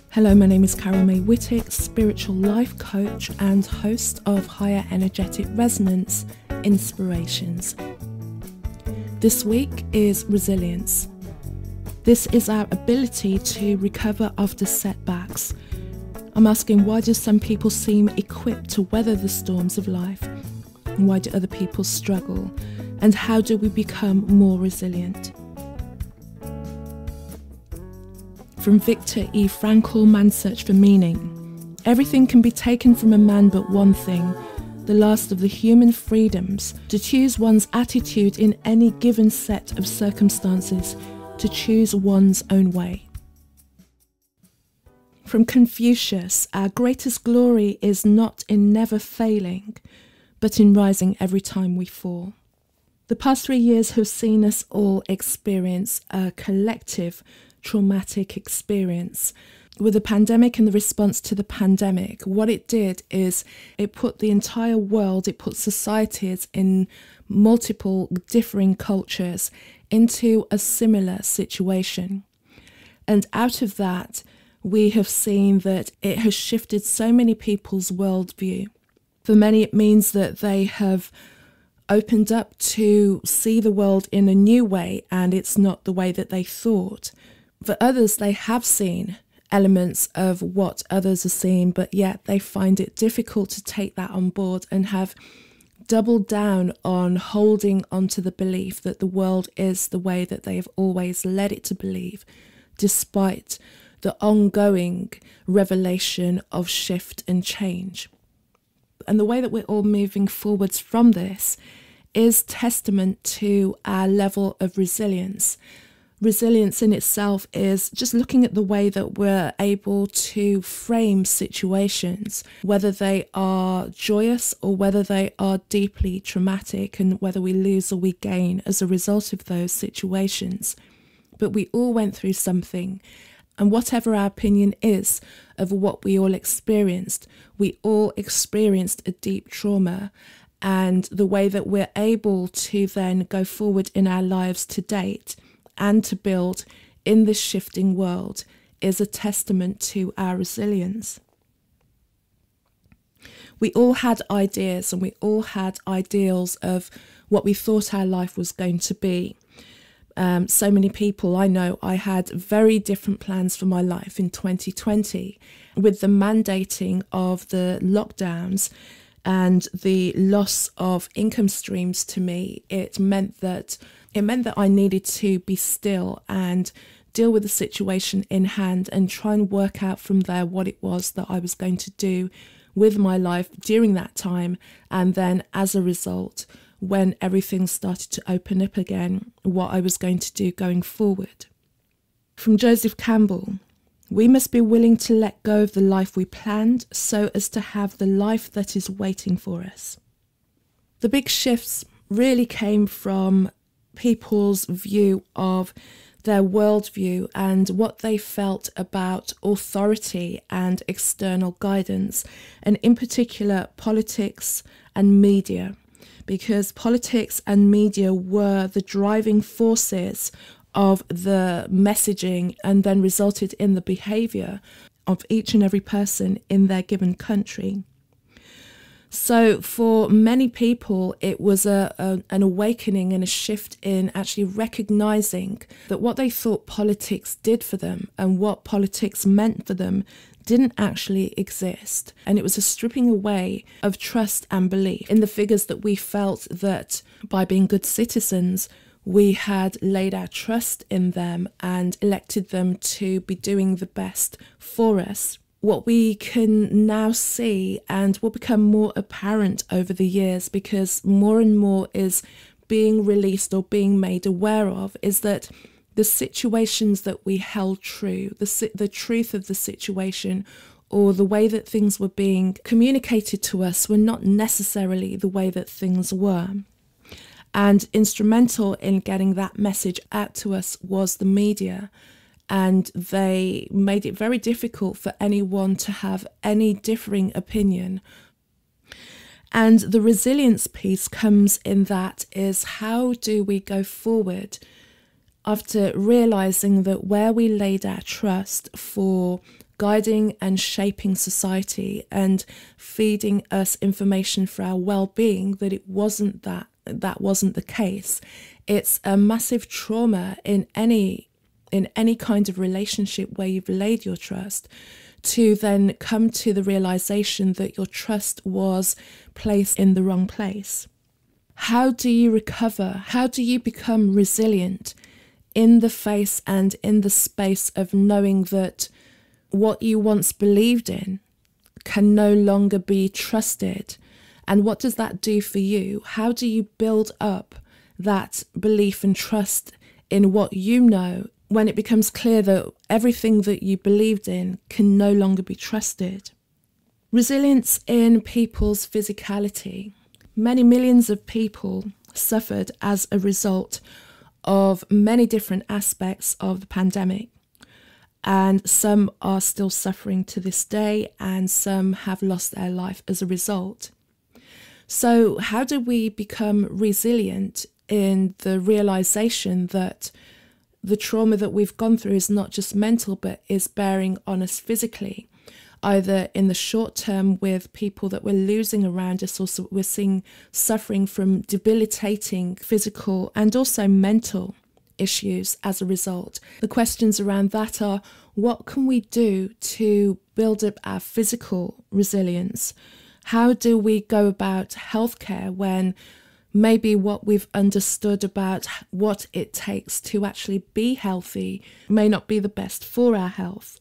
Hello, my name is Carol May Whittick, spiritual life coach and host of Higher Energetic Resonance Inspirations. This week is resilience. This is our ability to recover after setbacks. I'm asking, why do some people seem equipped to weather the storms of life? And why do other people struggle? And how do we become more resilient? From Viktor Frankl, Man's Search for Meaning. Everything can be taken from a man but one thing, the last of the human freedoms, to choose one's attitude in any given set of circumstances, to choose one's own way. From Confucius, our greatest glory is not in never failing, but in rising every time we fall. The past 3 years have seen us all experience a collective traumatic experience. With the pandemic and the response to the pandemic, what it did is it put the entire world, it put societies in multiple differing cultures into a similar situation. And out of that, we have seen that it has shifted so many people's worldview. For many, it means that they have opened up to see the world in a new way, and it's not the way that they thought. For others, they have seen elements of what others are seeing, but yet they find it difficult to take that on board and have doubled down on holding onto the belief that the world is the way that they have always led it to believe, despite the ongoing revelation of shift and change. And the way that we're all moving forwards from this is testament to our level of resilience. Resilience in itself is just looking at the way that we're able to frame situations, whether they are joyous or whether they are deeply traumatic, and whether we lose or we gain as a result of those situations. But we all went through something, and whatever our opinion is of what we all experienced, we all experienced a deep trauma. And the way that we're able to then go forward in our lives to date and to build in this shifting world is a testament to our resilience. We all had ideas and we all had ideals of what we thought our life was going to be. So many people I know, I had very different plans for my life in 2020. With the mandating of the lockdowns and the loss of income streams to me, it meant that I needed to be still and deal with the situation in hand and try and work out from there what it was that I was going to do with my life during that time. And then as a result, when everything started to open up again, what I was going to do going forward. From Joseph Campbell, we must be willing to let go of the life we planned so as to have the life that is waiting for us. The big shifts really came from people's view of their worldview and what they felt about authority and external guidance, and in particular politics and media, because politics and media were the driving forces of the messaging and then resulted in the behaviour of each and every person in their given country. So for many people, it was an awakening and a shift in actually recognising that what they thought politics did for them and what politics meant for them didn't actually exist. And it was a stripping away of trust and belief in the figures that we felt that by being good citizens, we had laid our trust in them and elected them to be doing the best for us. What we can now see and will become more apparent over the years, because more and more is being released or being made aware of, is that the situations that we held true, the truth of the situation, or the way that things were being communicated to us were not necessarily the way that things were. And instrumental in getting that message out to us was the media. And they made it very difficult for anyone to have any differing opinion. And the resilience piece comes in that is, how do we go forward after realizing that where we laid our trust for guiding and shaping society and feeding us information for our well-being, that it wasn't that wasn't the case. It's a massive trauma in any kind of relationship where you've laid your trust, to then come to the realization that your trust was placed in the wrong place. How do you recover? How do you become resilient in the face and in the space of knowing that what you once believed in can no longer be trusted? And what does that do for you? How do you build up that belief and trust in what you know when it becomes clear that everything that you believed in can no longer be trusted? Resilience in people's physicality. Many millions of people suffered as a result of many different aspects of the pandemic. And some are still suffering to this day, and some have lost their life as a result. So how do we become resilient in the realization that the trauma that we've gone through is not just mental, but is bearing on us physically, either in the short term with people that we're losing around us, or we're seeing suffering from debilitating physical and also mental issues as a result. The questions around that are, what can we do to build up our physical resilience? How do we go about healthcare when maybe what we've understood about what it takes to actually be healthy may not be the best for our health?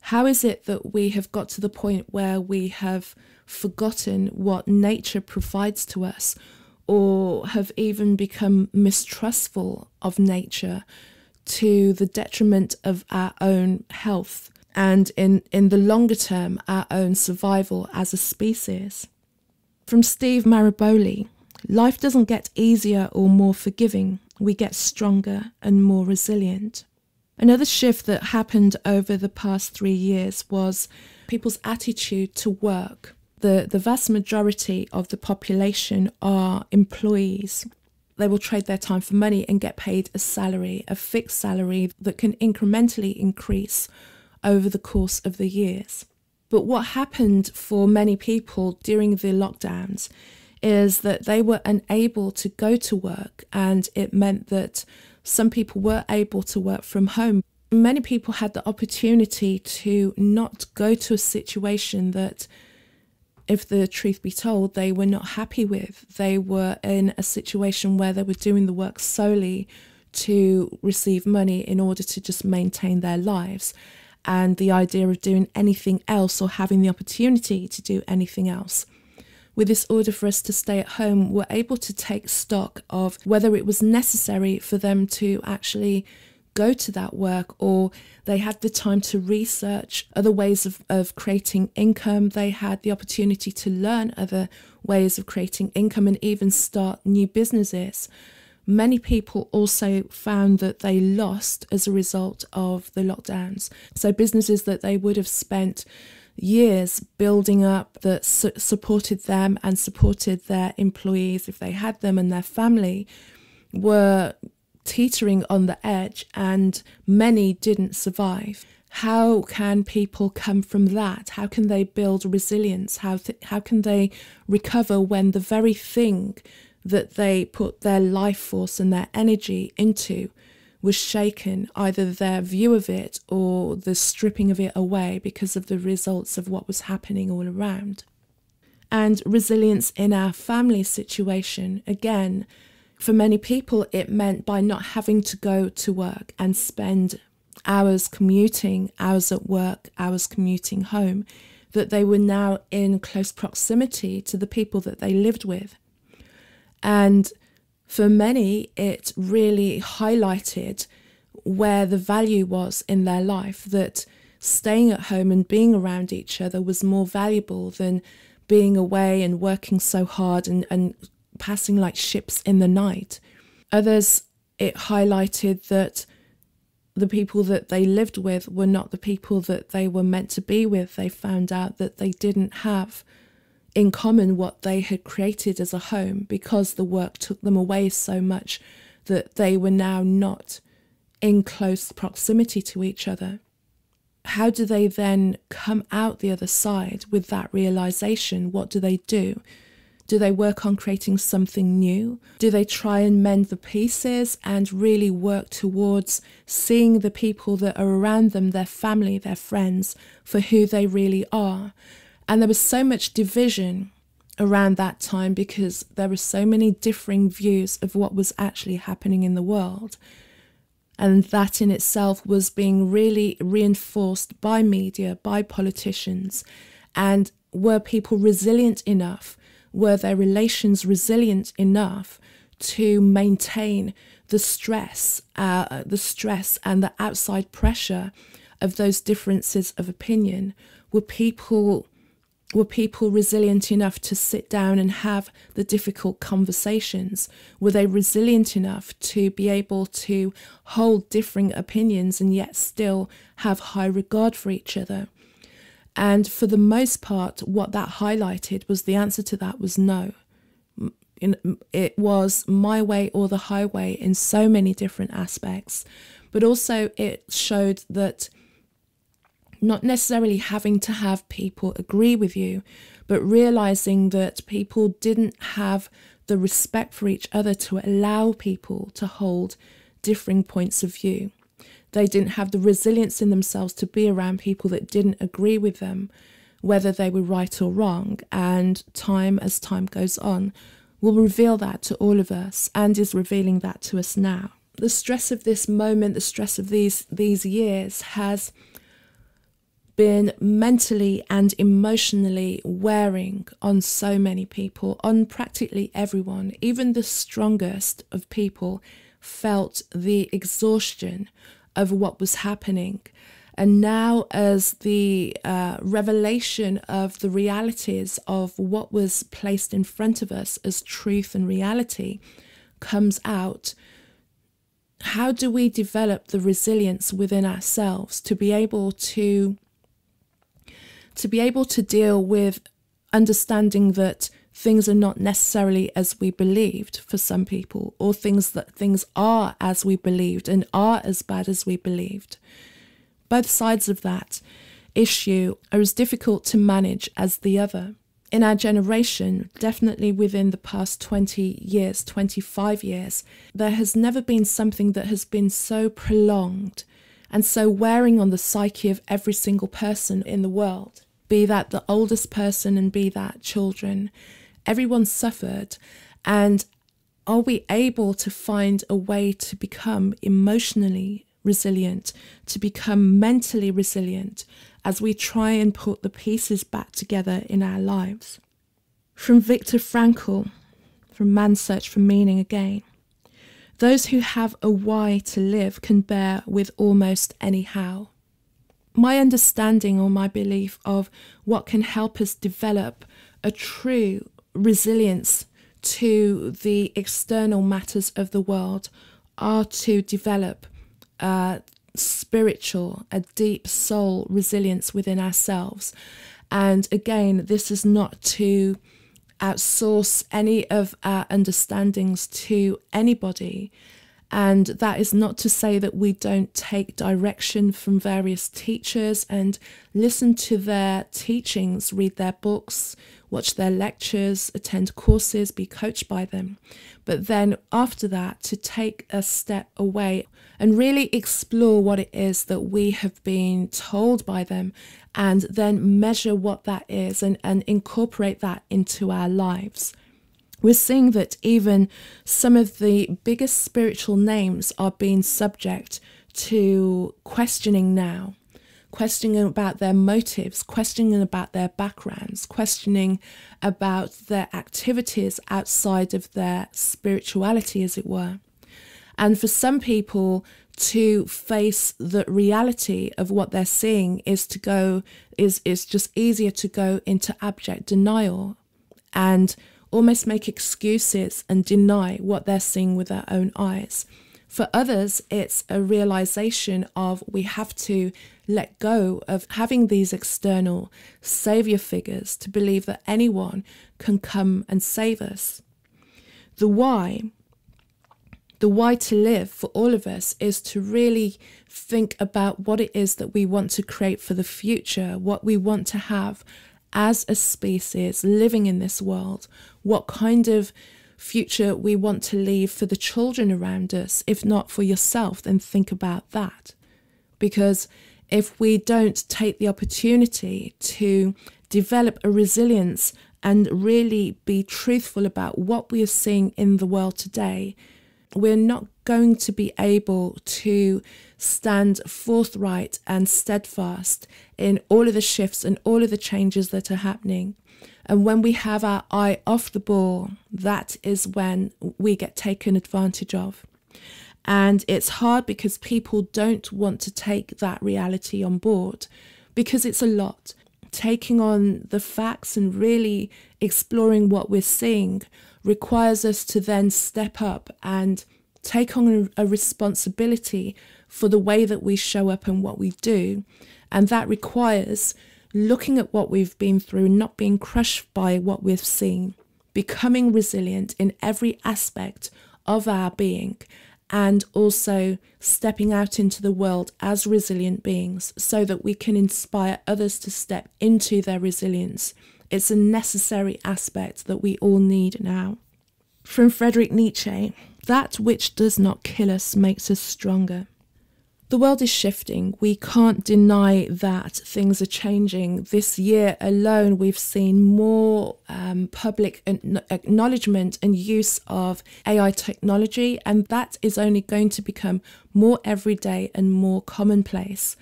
How is it that we have got to the point where we have forgotten what nature provides to us, or have even become mistrustful of nature to the detriment of our own health and in the longer term, our own survival as a species? From Steve Maraboli, life doesn't get easier or more forgiving. We get stronger and more resilient. Another shift that happened over the past 3 years was people's attitude to work. The vast majority of the population are employees. They will trade their time for money and get paid a salary, a fixed salary that can incrementally increase over the course of the years. But what happened for many people during the lockdowns is that they were unable to go to work, and it meant that some people were able to work from home. Many people had the opportunity to not go to a situation that, if the truth be told, they were not happy with. They were in a situation where they were doing the work solely to receive money in order to just maintain their lives. And the idea of doing anything else, or having the opportunity to do anything else, with this order for us to stay at home, we're able to take stock of whether it was necessary for them to actually go to that work, or they had the time to research other ways of creating income. They had the opportunity to learn other ways of creating income and even start new businesses. Many people also found that they lost as a result of the lockdowns. So businesses that they would have spent years building up, that supported them and supported their employees if they had them and their family, were teetering on the edge, and many didn't survive. How can people come from that? How can they build resilience? How can they recover when the very thing that they put their life force and their energy into was shaken, either their view of it or the stripping of it away because of the results of what was happening all around? And resilience in our family situation, again, for many people, it meant by not having to go to work and spend hours commuting, hours at work, hours commuting home, that they were now in close proximity to the people that they lived with. And for many, it really highlighted where the value was in their life, that staying at home and being around each other was more valuable than being away and working so hard and passing like ships in the night. Others, it highlighted that the people that they lived with were not the people that they were meant to be with. They found out that they didn't have in common what they had created as a home, because the work took them away so much that they were now not in close proximity to each other. How do they then come out the other side with that realization? What do they do? Do they work on creating something new? Do they try and mend the pieces and really work towards seeing the people that are around them, their family, their friends, for who they really are? And there was so much division around that time because there were so many differing views of what was actually happening in the world. And that in itself was being really reinforced by media, by politicians. And were people resilient enough? Were their relations resilient enough to maintain the stress and the outside pressure of those differences of opinion? Were people resilient enough to sit down and have the difficult conversations? Were they resilient enough to be able to hold differing opinions and yet still have high regard for each other? And for the most part, what that highlighted was the answer to that was no. It was my way or the highway in so many different aspects. But also it showed that not necessarily having to have people agree with you, but realizing that people didn't have the respect for each other to allow people to hold differing points of view. They didn't have the resilience in themselves to be around people that didn't agree with them, whether they were right or wrong. And as time goes on, will reveal that to all of us and is revealing that to us now. The stress of this moment, the stress of these years has been mentally and emotionally wearing on so many people, on practically everyone. Even the strongest of people felt the exhaustion of what was happening. And now as the revelation of the realities of what was placed in front of us as truth and reality comes out, how do we develop the resilience within ourselves to be able to deal with understanding that things are not necessarily as we believed for some people, or things are as we believed and are as bad as we believed? Both sides of that issue are as difficult to manage as the other. In our generation, definitely within the past 20 years, 25 years, there has never been something that has been so prolonged and so wearing on the psyche of every single person in the world, be that the oldest person and be that children. Everyone suffered. And are we able to find a way to become emotionally resilient, to become mentally resilient as we try and put the pieces back together in our lives? From Viktor Frankl, from Man's Search for Meaning again. Those who have a why to live can bear with almost any how. My understanding or my belief of what can help us develop a true resilience to the external matters of the world are to develop a deep soul resilience within ourselves. And again, this is not to outsource any of our understandings to anybody. And that is not to say that we don't take direction from various teachers and listen to their teachings, read their books, watch their lectures, attend courses, be coached by them. But then after that, to take a step away and really explore what it is that we have been told by them, and then measure what that is and incorporate that into our lives. We're seeing that even some of the biggest spiritual names are being subject to questioning now, questioning about their motives, questioning about their backgrounds, questioning about their activities outside of their spirituality, as it were. And for some people to face the reality of what they're seeing is just easier to go into abject denial and almost make excuses and deny what they're seeing with their own eyes. For others, it's a realization of we have to let go of having these external savior figures to believe that anyone can come and save us. The why to live for all of us is to really think about what it is that we want to create for the future, what we want to have as a species living in this world, what kind of future we want to leave for the children around us. If not for yourself, then think about that. Because if we don't take the opportunity to develop a resilience and really be truthful about what we are seeing in the world today, we're not going to be able to stand forthright and steadfast in all of the shifts and all of the changes that are happening. And when we have our eye off the ball, that is when we get taken advantage of. And it's hard because people don't want to take that reality on board because it's a lot. Taking on the facts and really exploring what we're seeing requires us to then step up and take on a responsibility for the way that we show up and what we do. And that requires looking at what we've been through, not being crushed by what we've seen, becoming resilient in every aspect of our being, and also stepping out into the world as resilient beings so that we can inspire others to step into their resilience. It's a necessary aspect that we all need now. From Friedrich Nietzsche, that which does not kill us makes us stronger. The world is shifting. We can't deny that things are changing. This year alone, we've seen more public acknowledgement and use of AI technology, and that is only going to become more everyday and more commonplace.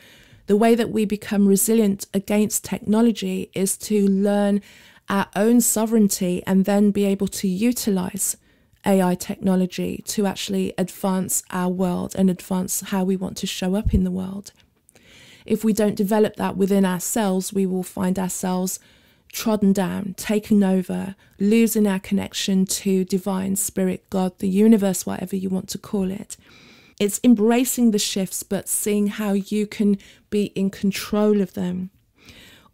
The way that we become resilient against technology is to learn our own sovereignty and then be able to utilize AI technology to actually advance our world and advance how we want to show up in the world. If we don't develop that within ourselves, we will find ourselves trodden down, taken over, losing our connection to divine, spirit, God, the universe, whatever you want to call it. It's embracing the shifts, but seeing how you can be in control of them.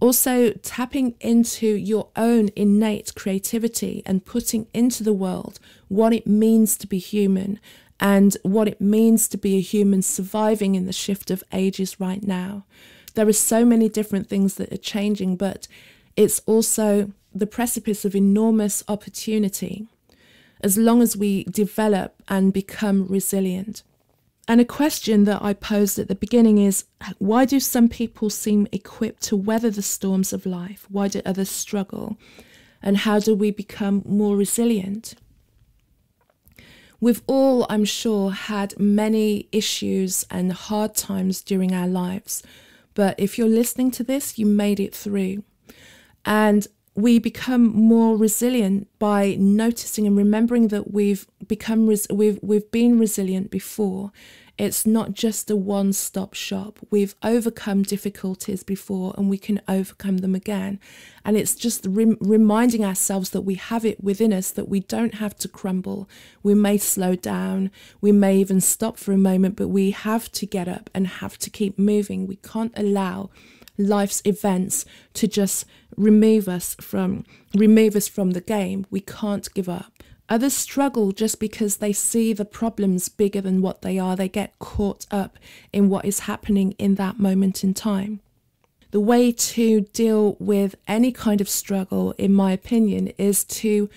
Also, tapping into your own innate creativity and putting into the world what it means to be human and what it means to be a human surviving in the shift of ages right now. There are so many different things that are changing, but it's also the precipice of enormous opportunity as long as we develop and become resilient. And a question that I posed at the beginning is, why do some people seem equipped to weather the storms of life? Why do others struggle? And how do we become more resilient? We've all, I'm sure, had many issues and hard times during our lives. But if you're listening to this, you made it through. And we become more resilient by noticing and remembering that we've been resilient before. It's not just a one-stop shop. We've overcome difficulties before and we can overcome them again. And it's just reminding ourselves that we have it within us, that we don't have to crumble. We may slow down, we may even stop for a moment, but we have to get up and have to keep moving. We can't allow life's events to just remove us from the game. We can't give up. Others struggle just because they see the problems bigger than what they are. They get caught up in what is happening in that moment in time. The way to deal with any kind of struggle, in my opinion, is to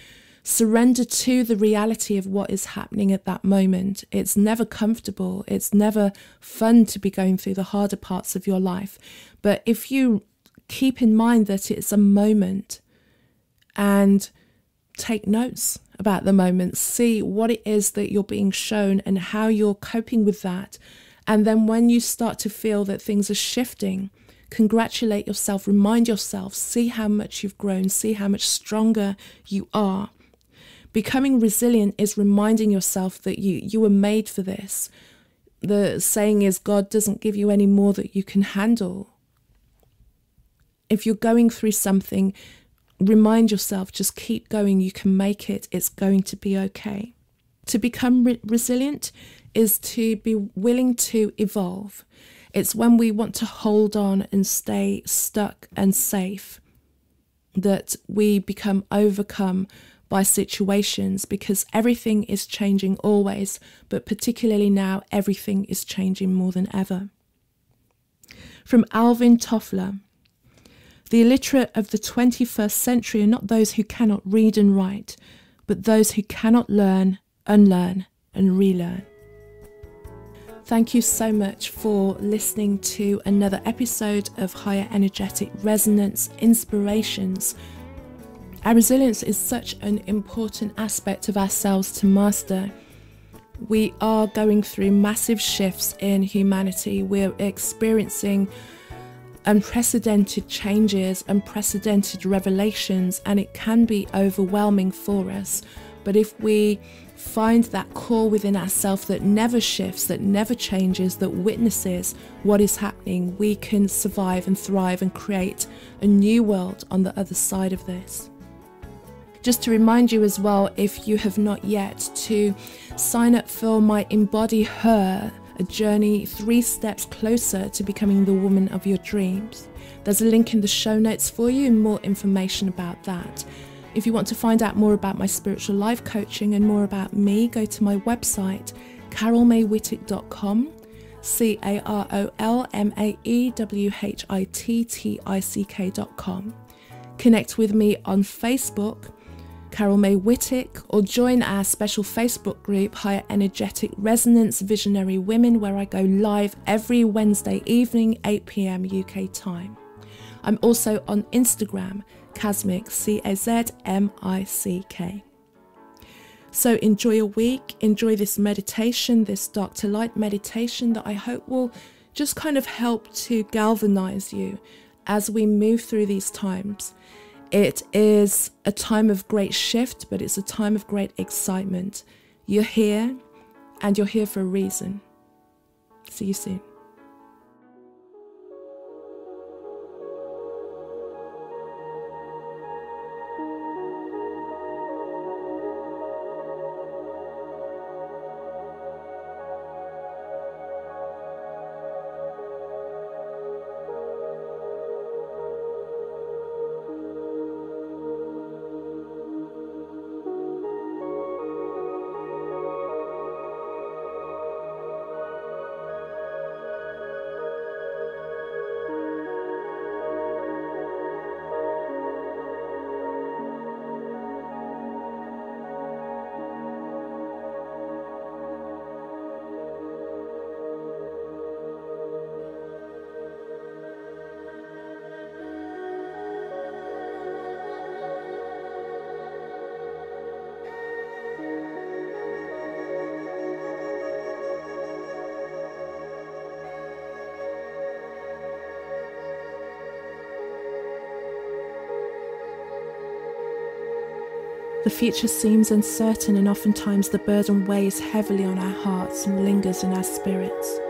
surrender to the reality of what is happening at that moment. It's never comfortable. It's never fun to be going through the harder parts of your life. But if you keep in mind that it's a moment and take notes about the moment, see what it is that you're being shown and how you're coping with that. And then when you start to feel that things are shifting, congratulate yourself, remind yourself, see how much you've grown, see how much stronger you are. Becoming resilient is reminding yourself that you were made for this. The saying is, God doesn't give you any more that you can handle. If you're going through something, remind yourself, just keep going, you can make it, it's going to be okay. To become resilient is to be willing to evolve. It's when we want to hold on and stay stuck and safe that we become overcome by situations, because everything is changing always, but particularly now, everything is changing more than ever. From Alvin Toffler: the illiterate of the 21st century are not those who cannot read and write, but those who cannot learn, unlearn, and relearn. Thank you so much for listening to another episode of Higher Energetic Resonance Inspirations. Our resilience is such an important aspect of ourselves to master. We are going through massive shifts in humanity. We're experiencing unprecedented changes, unprecedented revelations, and it can be overwhelming for us. But if we find that core within ourselves that never shifts, that never changes, that witnesses what is happening, we can survive and thrive and create a new world on the other side of this. Just to remind you as well, if you have not yet, to sign up for my Embody Her, a journey 3 steps closer to becoming the woman of your dreams. There's a link in the show notes for you and more information about that. If you want to find out more about my spiritual life coaching and more about me, go to my website, carolmaywhittick.com, carolmaewhittick.com. Connect with me on Facebook, Carol May Whittick, or join our special Facebook group, Higher Energetic Resonance Visionary Women, where I go live every Wednesday evening, 8 p.m. UK time. I'm also on Instagram, Kazmic, Cazmick. So enjoy your week, enjoy this meditation, this dark to light meditation that I hope will just kind of help to galvanize you as we move through these times. It is a time of great shift, but it's a time of great excitement. You're here, and you're here for a reason. See you soon. The future seems uncertain, and oftentimes the burden weighs heavily on our hearts and lingers in our spirits.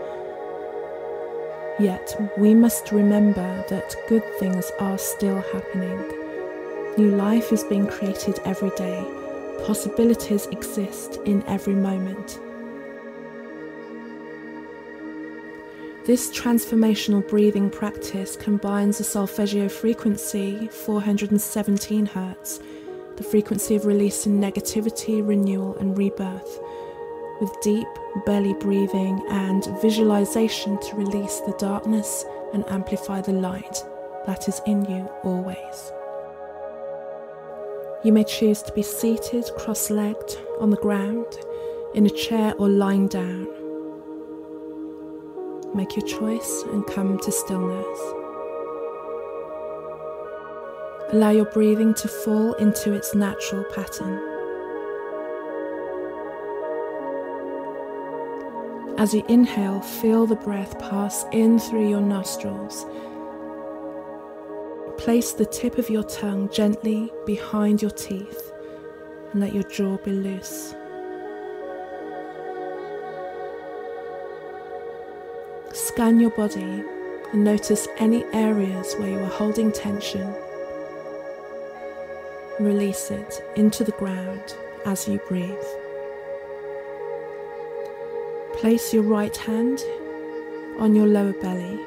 Yet we must remember that good things are still happening. New life is being created every day. Possibilities exist in every moment. This transformational breathing practice combines the solfeggio frequency, 417 Hz, the frequency of releasing negativity, renewal and rebirth, with deep belly breathing and visualization to release the darkness and amplify the light that is in you always. You may choose to be seated, cross-legged, on the ground, in a chair or lying down. Make your choice and come to stillness. Allow your breathing to fall into its natural pattern. As you inhale, feel the breath pass in through your nostrils. Place the tip of your tongue gently behind your teeth and let your jaw be loose. Scan your body and notice any areas where you are holding tension. Release it into the ground as you breathe. Place your right hand on your lower belly.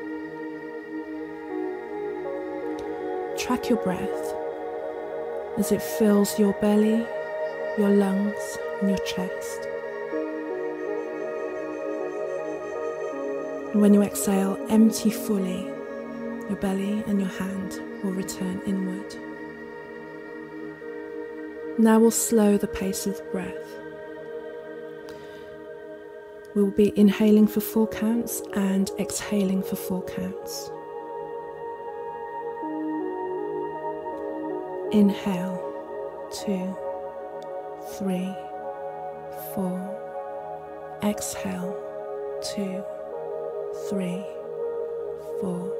Track your breath as it fills your belly, your lungs, and your chest. And when you exhale, empty fully. Your belly and your hand will return inward. Now we'll slow the pace of the breath. We will be inhaling for 4 counts and exhaling for 4 counts. Inhale, 2, 3, 4. Exhale, 2, 3, 4.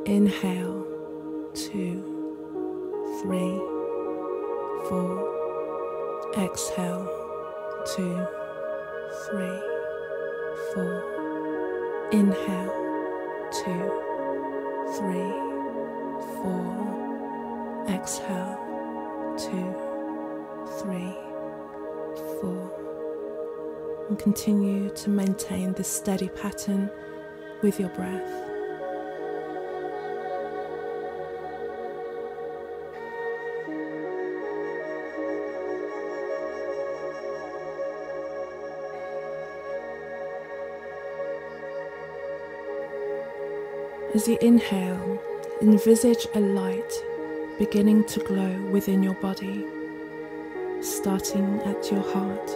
Inhale, 2, 3, 4. Exhale, 2, 3, 4. Inhale, 2, 3, 4. Exhale, 2, 3, 4. And continue to maintain this steady pattern with your breath. As you inhale, envisage a light beginning to glow within your body, starting at your heart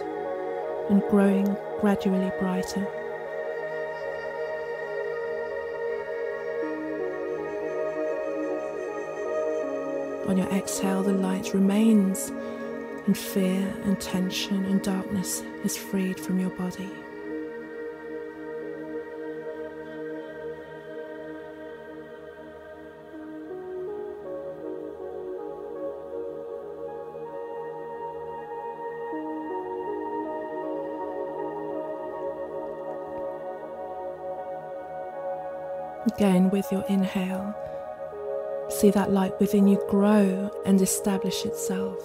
and growing gradually brighter. On your exhale, the light remains, and fear and tension and darkness is freed from your body. Again, with your inhale, see that light within you grow and establish itself.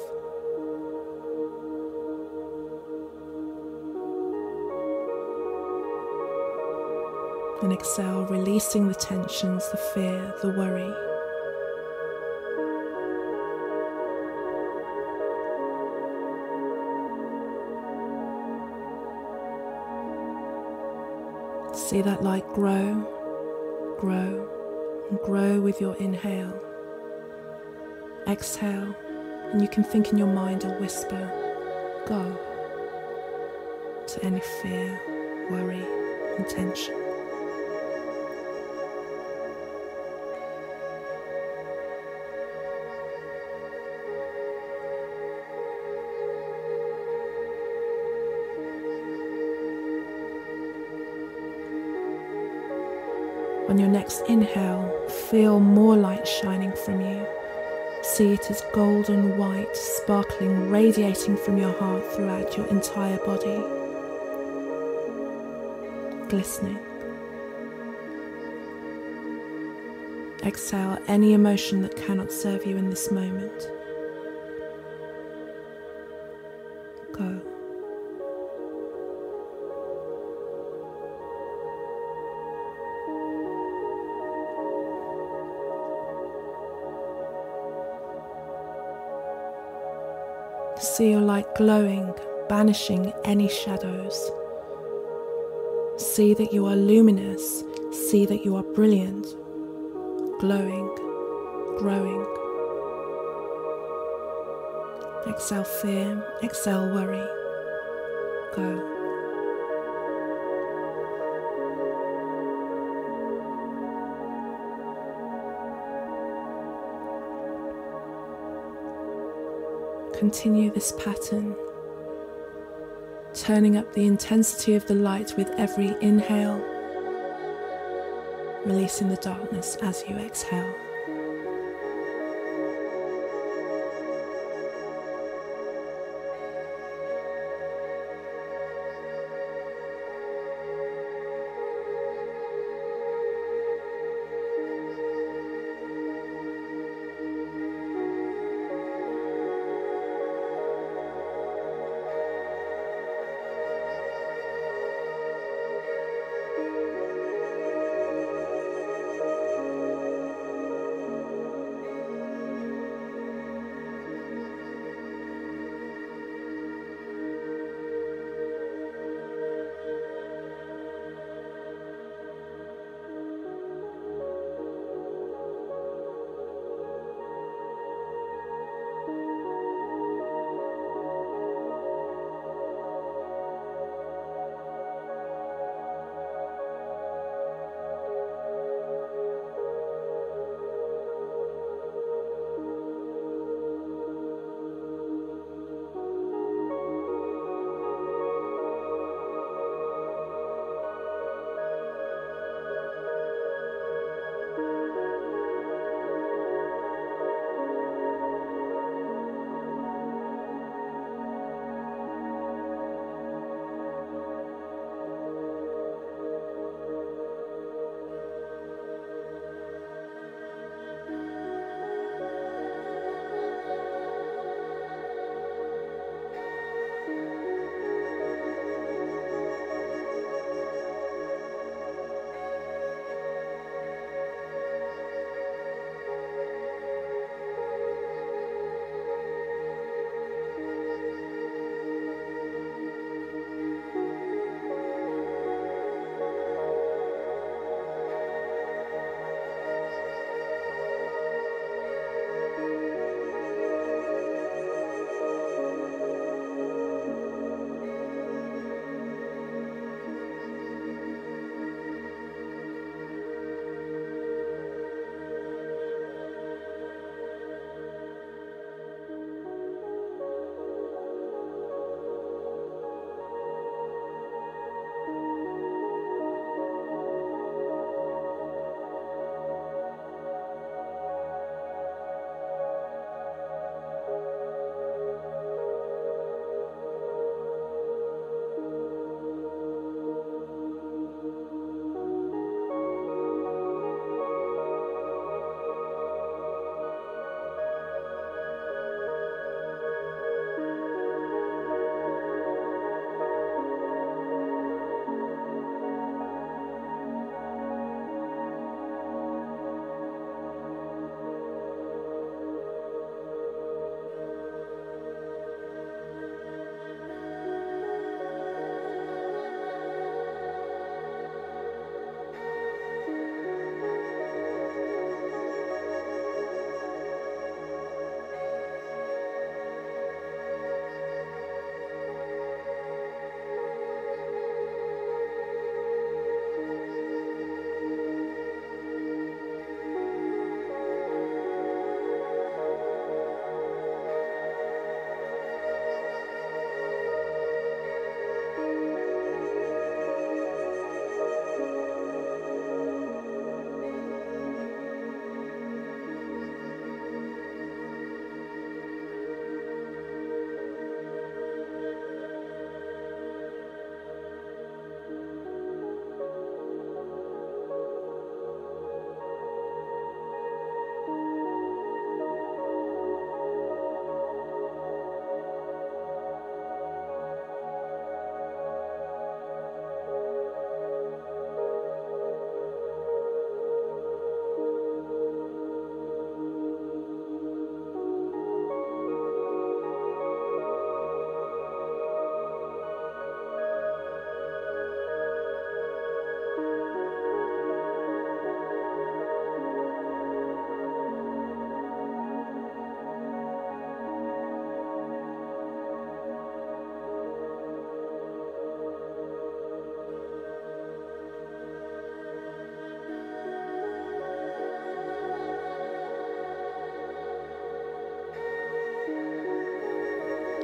And exhale, releasing the tensions, the fear, the worry. See that light grow, grow, and grow with your inhale. Exhale, and you can think in your mind or whisper, go, to any fear, worry, and tension. On your next inhale, feel more light shining from you. See it as golden white, sparkling, radiating from your heart throughout your entire body. Glistening. Exhale any emotion that cannot serve you in this moment. Go. See your light glowing, banishing any shadows. See that you are luminous. See that you are brilliant, glowing, growing. Exhale fear, exhale worry. Go. Continue this pattern, turning up the intensity of the light with every inhale, releasing the darkness as you exhale.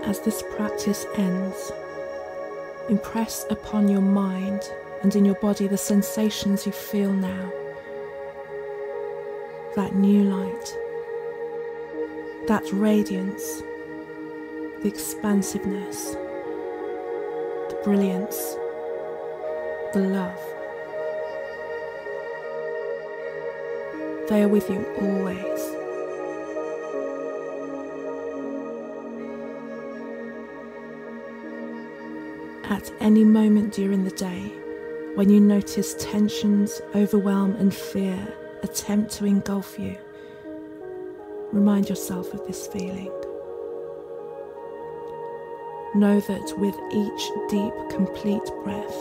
As this practice ends, impress upon your mind and in your body the sensations you feel now. That new light, that radiance, the expansiveness, the brilliance, the love. They are with you always. At any moment during the day, when you notice tensions, overwhelm and fear attempt to engulf you, remind yourself of this feeling. Know that with each deep, complete breath,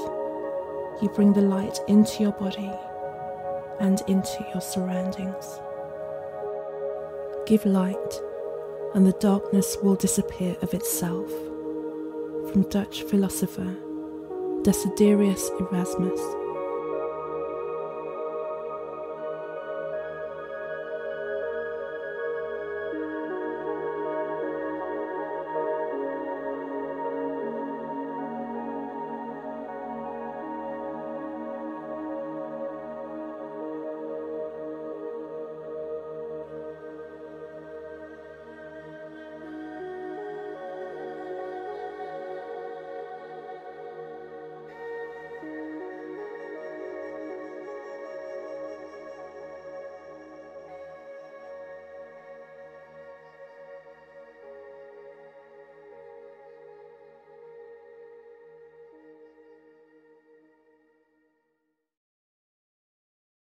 you bring the light into your body and into your surroundings. Give light, and the darkness will disappear of itself. From Dutch philosopher Desiderius Erasmus.